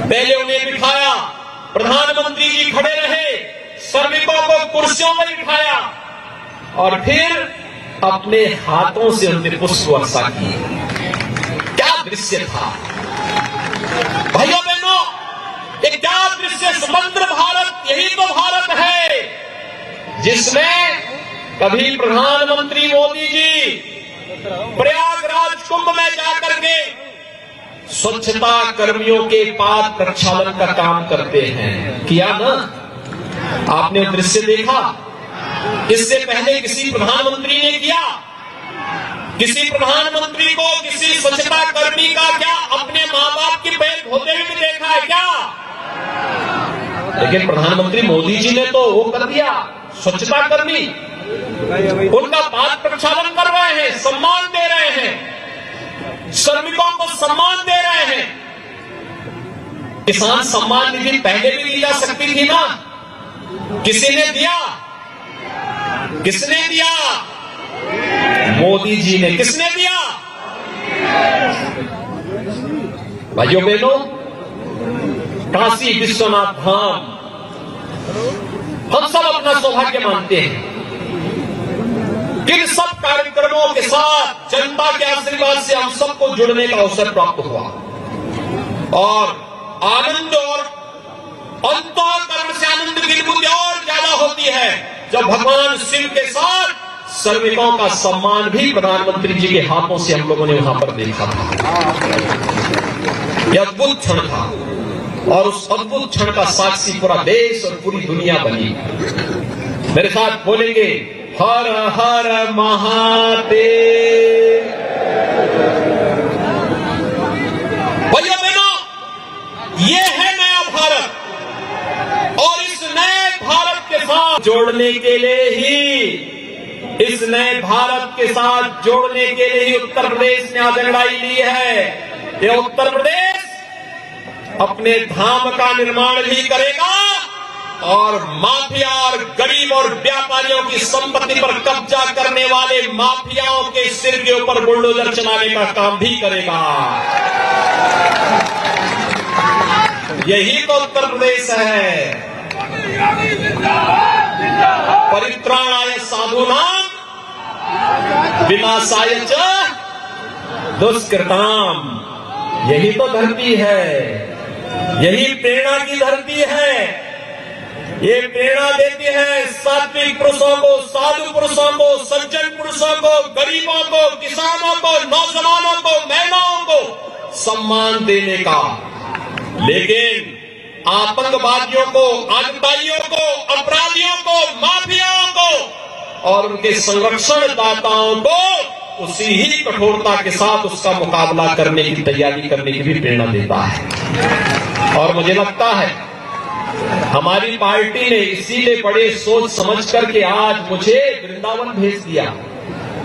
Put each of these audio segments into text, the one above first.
पहले उन्हें बिठाया, प्रधानमंत्री जी खड़े रहे, श्रमिकों को कुर्सियों में बिठाया और फिर अपने हाथों से उन्हें पुष्प वर्षा की। क्या दृश्य था भाइयों बहनों, एक क्या दृश्य। स्वतंत्र भारत, यही तो भारत है जिसमें कभी प्रधानमंत्री मोदी जी प्रयागराज कुंभ में जाकर के स्वच्छता कर्मियों के पाद प्रक्षालन का काम करते हैं। किया ना, आपने दृश्य देखा। इससे पहले किसी प्रधानमंत्री ने किया? किसी प्रधानमंत्री को किसी स्वच्छता कर्मी का क्या अपने माँ बाप की पैर धोते हुए भी देखा है क्या? लेकिन प्रधानमंत्री मोदी जी ने तो वो कर दिया, स्वच्छता कर्मी उनका पाद प्रक्षालन कर रहे हैं, सम्मान दे रहे हैं, श्रमिकों को सम्मान दे रहे हैं। किसान सम्मान निधि पहले भी दी जा सकती थी ना, किसी ने दिया? किसने दिया? मोदी जी ने। किसने दिया? भाइयों बहनों, काशी विश्वनाथ धाम हम सब अपना सौभाग्य मानते हैं। इन सब कार्यक्रमों के साथ जनता के आशीर्वाद से हम सबको जुड़ने का अवसर प्राप्त हुआ और आनंद और अंतःकरण से आनंद की अनुभूति और ज्यादा होती है जब भगवान शिव के साथ श्रमिकों का सम्मान भी प्रधानमंत्री जी के हाथों से हम लोगों ने वहां पर देखा था। यह अद्भुत क्षण था और उस अद्भुत क्षण का साक्षी पूरा देश और पूरी दुनिया बनी। मेरे साथ बोलेंगे, हर हर महादेव। भैया बहनों, ये है नया भारत और इस नए भारत के साथ जोड़ने के लिए ही, इस नए भारत के साथ जोड़ने के लिए ही उत्तर प्रदेश ने आज लड़ाई ली है। ये उत्तर प्रदेश अपने धाम का निर्माण भी करेगा और माफिया और गरीब और व्यापारियों की संपत्ति पर कब्जा करने वाले माफियाओं के सिर के ऊपर बुलडोजर चलाने का काम भी करेगा। यही तो उत्तर प्रदेश है। परित्राणाय साधूनां विनाशाय च दुष्कृताम्। यही तो धरती है, यही प्रेरणा की धरती है। ये प्रेरणा देती है सात्विक पुरुषों को, साधु पुरुषों को, सज्जन पुरुषों को, गरीबों को, किसानों को, नौजवानों को, महिलाओं को सम्मान देने का। लेकिन आतंकवादियों को, आतंकवादियों को, अपराधियों को, माफियाओं को और उनके संरक्षण दाताओं को उसी ही कठोरता के साथ उसका मुकाबला करने की तैयारी करने की भी प्रेरणा देता है। और मुझे लगता है हमारी पार्टी ने इसीलिए बड़े सोच समझ करके आज मुझे वृंदावन भेज दिया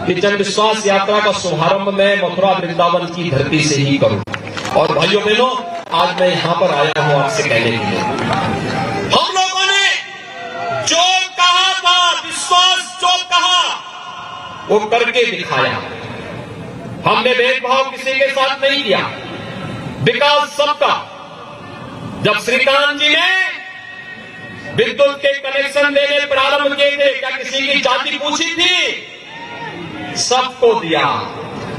कि जन विश्वास यात्रा का शुभारंभ मैं मथुरा वृंदावन की धरती से ही करूं। और भाइयों बहनों, आज मैं यहां पर आया हूं आपसे कहने के लिए, हम लोगों ने जो कहा था, विश्वास जो कहा वो करके दिखाया। हमने भेदभाव किसी के साथ नहीं किया, विकास सबका। जब श्रीकांत जी ने विद्युत के कनेक्शन देने प्रारंभ किए थे, क्या किसी की जाति पूछी थी? सबको दिया,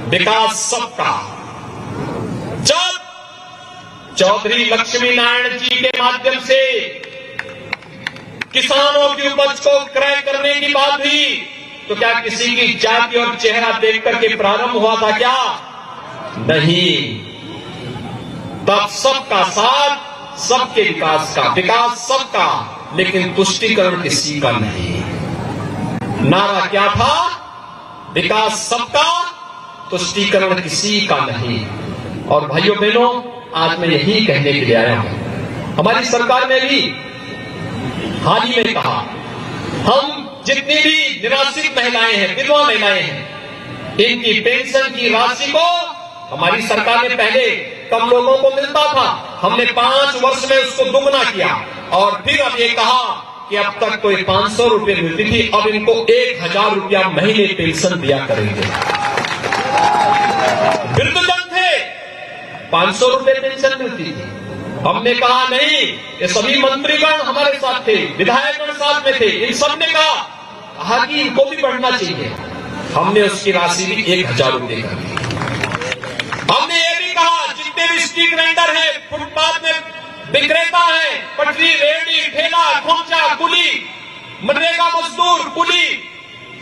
विकास सबका। जब चौधरी लक्ष्मी नारायण जी के माध्यम से किसानों की उपज को क्रय करने की बात हुई तो क्या किसी की जाति और चेहरा देख करके प्रारंभ हुआ था क्या? नहीं। तब सबका साथ, सबके विकास का, विकास सबका, लेकिन तुष्टीकरण किसी का नहीं। नारा क्या था? विकास सबका, तुष्टीकरण किसी का नहीं। और भाइयों बहनों, आज मैं यही कहने के लिए आया हूं। हमारी सरकार ने भी हाल ही में कहा, हम जितनी भी निराश्रित महिलाएं हैं, विधवा महिलाएं हैं, इनकी पेंशन की राशि को हमारी सरकार ने पहले कम लोगों को मिलता था, हमने 5 वर्ष में उसको दुगना किया और फिर अब ये कहा कि अब तक कोई 500 रुपए मिलती थी, अब इनको 1000 रुपया महीने पेंशन दिया करेंगे। वृद्धजन थे, 500 रुपए पेंशन मिलती थी, हमने कहा नहीं, ये सभी मंत्रीगण हमारे साथ थे, विधायकगण साथ में थे, इन सब ने कहा कि इनको भी बढ़ना चाहिए। हमने उसकी राशि भी 1000 रुपए कर दी। हमने ये भी कहा जितने भी स्ट्रीट वेंडर हैं, फुटपाथ में विक्रेता हैं, पटरी, रेहड़ी, ठेला, खोमचा, कुली, मनरेगा मजदूर, कुली,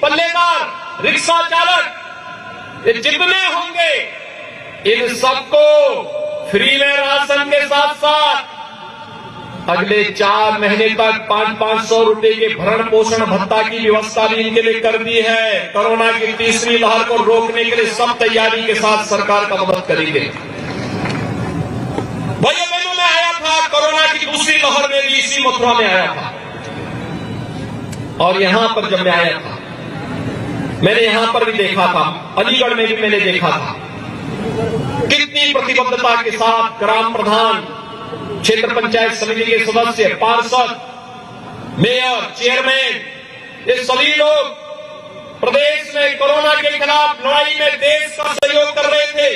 पल्लेदार, रिक्शा चालक, ये जितने होंगे इन सबको फ्री में राशन के साथ साथ अगले 4 महीने तक 500-500 रुपए के भरण पोषण भत्ता की व्यवस्था भी इनके लिए कर दी है। कोरोना की तीसरी लहर को रोकने के लिए सब तैयारी के साथ सरकार का मदद करेंगे। भाइयों बहनों, में आया था कोरोना की दूसरी लहर में भी इसी मथुरा में आया था, और यहां पर जब मैं आया था मैंने यहां पर भी देखा था, अलीगढ़ में भी मैंने देखा था कितनी प्रतिबद्धता के साथ ग्राम प्रधान, क्षेत्र पंचायत समिति के सदस्य, पार्षद, मेयर, चेयरमैन, ये सभी लोग प्रदेश में कोरोना के खिलाफ लड़ाई में देश का सहयोग कर रहे थे।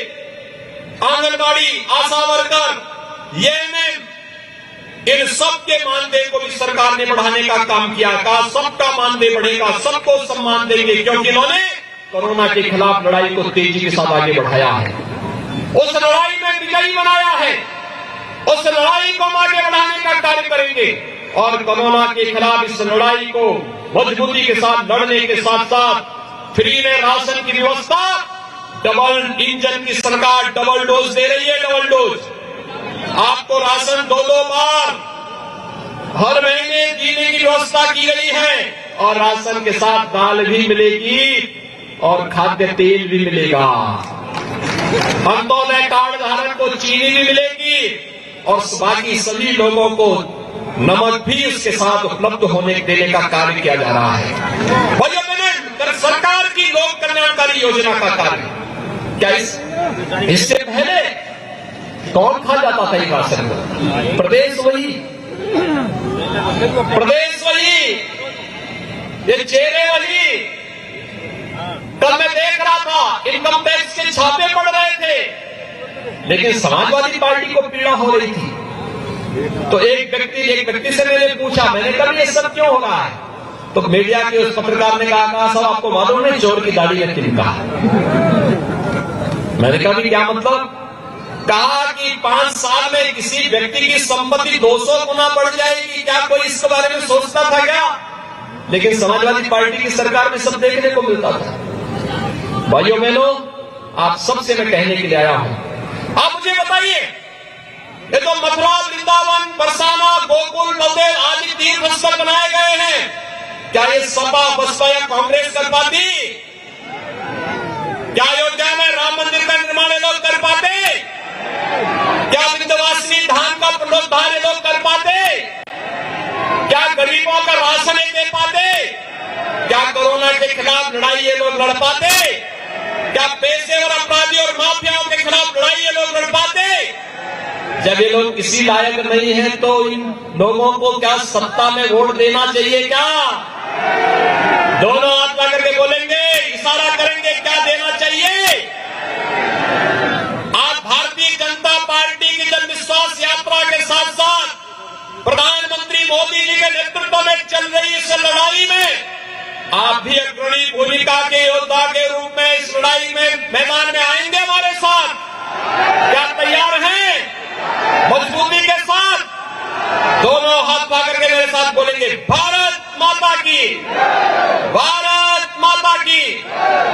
आंगनबाड़ी, आशा वर्कर, एएनएम, इन सबके मानदेय को भी सरकार ने बढ़ाने का काम किया। कहा सबका मानदेय बढ़ेगा, सबको सम्मान देंगे, क्योंकि इन्होंने कोरोना के खिलाफ लड़ाई को तेजी के साथ आगे बढ़ाया है, उस लड़ाई में विजयी बनाया है, उस लड़ाई को आगे बढ़ाने का कार्य करेंगे। और कोरोना के खिलाफ इस लड़ाई को मजबूती के साथ लड़ने के साथ साथ फ्री में राशन की व्यवस्था, डबल इंजन की सरकार डबल डोज दे रही है। डबल डोज आपको राशन 2-2 बार हर महीने देने की व्यवस्था की गई है, और राशन के साथ दाल भी मिलेगी और खाद्य तेल भी मिलेगा। अंत्योदय कार्ड धारक को चीनी भी मिलेगी, और बाकी सभी लोगों को नमक भी उसके साथ उपलब्ध होने देने का कार्य किया जा रहा है। भाइयों बहनों, सरकार की लोक कल्याणकारी योजना का कार्य क्या इससे पहले कौन खा जाता था ये राशन को? प्रदेश वही, ये चेहरे वही। कल मैं देख रहा था इनकम टैक्स के छापे पड़ रहे थे, लेकिन समाजवादी पार्टी को पीड़ा हो रही थी। तो एक व्यक्ति से मैंने पूछा, मैंने कहा ये सब क्यों हो रहा है? तो मीडिया के उस पत्रकार ने कहा साहब आपको मालूम नहीं चोर की दाढ़ी में तिनका। मैंने कहा क्या मतलब? कहा कि 5 साल में किसी व्यक्ति की संपत्ति 200 गुना बढ़ जाएगी, क्या कोई इसके बारे में सोचता था क्या? लेकिन समाजवादी पार्टी की सरकार में सब देखने को मिलता था। भाइयों बहनों, आप सबसे मैं कहने के लिए आया हूं, आप मुझे बताइए, ये तो मथुरा, वृंदावन, बरसाना, गोकुल, नंदेड़ आदि तीर्थ स्थल बनाए गए हैं, क्या ये सपा, बसपा या कांग्रेस कर पाती? क्या अयोध्या में राम मंदिर का निर्माण ये लोग कर पाते? क्या विंध्यवासिनी धाम का पुनरुद्धार ये लोग कर पाते? क्या गरीबों का राशन दे पाते? क्या कोरोना के खिलाफ लड़ाई ये लोग लड़ पाते? क्या पेशेवर अपराधी और माफियाओं के खिलाफ लड़ाई ये लोग लड़ पाते? जब ये लोग किसी लायक नहीं है तो इन लोगों को क्या सत्ता में वोट देना चाहिए क्या? दोनों हाथ लगा करके बोलेंगे, इशारा करेंगे, क्या देना चाहिए? आज भारतीय जनता पार्टी की जन विश्वास यात्रा के साथ साथ प्रधानमंत्री मोदी जी के नेतृत्व में चल रही इस लड़ाई में आप भी अग्रणी भूमिका के योद्धा के रूप में इस लड़ाई में मैदान में आएंगे हमारे साथ? क्या तैयार हैं? मजबूती के साथ दोनों हाथ पकड़ के मेरे साथ बोलेंगे, भारत माता की।